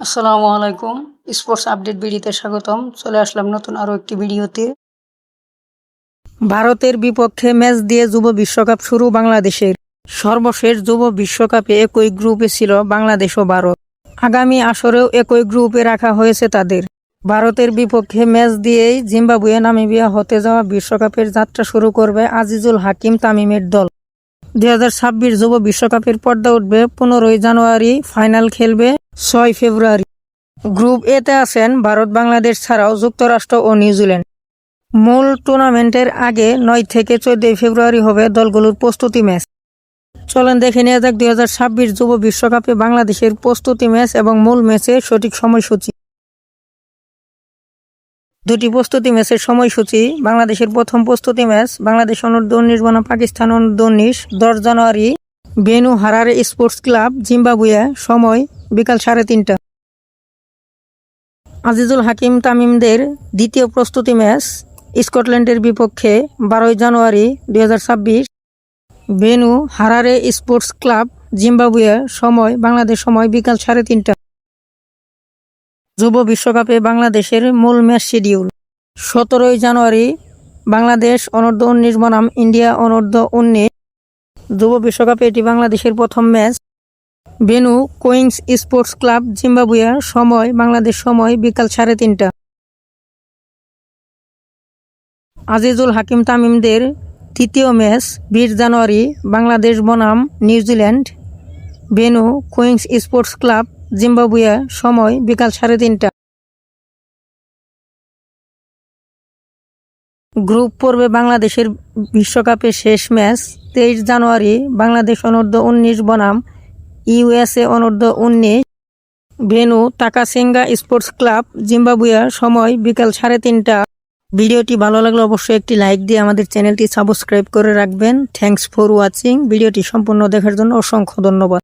আসসালামু আলাইকুম। Sports update ভিডিওতে স্বাগতম। চলে আসলাম নতুন আরও একটি ভিডিওতে। ভারতের বিপক্ষে ম্যাচ দিয়ে যুব বিশ্বকাপ শুরু বাংলাদেশের। সর্বশেষ যুব বিশ্বকাপে একই গ্রুপে ছিল বাংলাদেশ ও ভারত। আগামী আসরেও একই গ্রুপে রাখা হয়েছে তাদের। ভারতের বিপক্ষে ম্যাচ দিয়েই জিম্বাবুয়ে নামিবিয়া হতে যাওয়া বিশ্বকাপের যাত্রা শুরু করবে আজিজুল হাকিম তামিমের দল। 2026 যুব বিশ্বকাপের পর্দা উঠবে 15 জানুয়ারি, ফাইনাল খেলবে 6 ফেব্রুয়ারি। গ্রুপ এতে আছেন ভারত, বাংলাদেশ ছাড়াও যুক্তরাষ্ট্র ও নিউজিল্যান্ড। মূল টুর্নামেন্টের আগে 9 থেকে 14 ফেব্রুয়ারি হবে দলগুলোর প্রস্তুতি ম্যাচ। চলেন দেখে নেওয়া যাক 2026 যুব বিশ্বকাপে বাংলাদেশের প্রস্তুতি ম্যাচ এবং মূল ম্যাচের সঠিক সময়সূচি। দুটি প্রস্তুতি ম্যাচের সময়সূচি। বাংলাদেশের প্রথম প্রস্তুতি ম্যাচ বাংলাদেশ অনূর্ধ্ব-19 বনাম পাকিস্তান অনূর্ধ্ব-19, 10 জানুয়ারি, venue Harare sports club, Zimbabwe, সময় বিকাল 3:30। আজিজুল হাকিম তামিমদের দ্বিতীয় প্রস্তুতি ম্যাচ স্কটল্যান্ডের বিপক্ষে 12 January 2026, venue Harare sports club, Zimbabwe, সময় বাংলাদেশ সময় বিকাল 3:30। যুব বিশ্বকাপে বাংলাদেশের মূল ম্যাচ শিডিউল। 17 জানুয়ারি বাংলাদেশ অনূর্ধ্ব-19 বনাম ইন্ডিয়া অনূর্ধ্ব-19। যুব বিশ্বকাপে এটি বাংলাদেশের প্রথম match. Venue Queens sports club, Zimbabwe, সময় বাংলাদেশ সময় বিকাল 3:30। আজিজুল হাকিম তামিমদের তৃতীয় ম্যাচ 20 জানুয়ারি বাংলাদেশ বনাম New Zealand. Venue Queens sports club, Zimbabwe, সময় বিকাল 3:30। গ্রুপ পর্বে বাংলাদেশের বিশ্বকাপের শেষ ম্যাচ 23 জানুয়ারি বাংলাদেশ অনূর্ধ্ব-19 বনাম ইউএসএ অনূর্ধ্ব-19। Venue Takashinga sports club, Zimbabwe, সময় বিকাল 3:30। ভিডিওটি ভালো লাগলে অবশ্যই একটি লাইক দিয়ে আমাদের চ্যানেলটি সাবস্ক্রাইব করে রাখবেন। Thanks for watching. ভিডিওটি সম্পূর্ণ দেখার জন্য অসংখ্য ধন্যবাদ।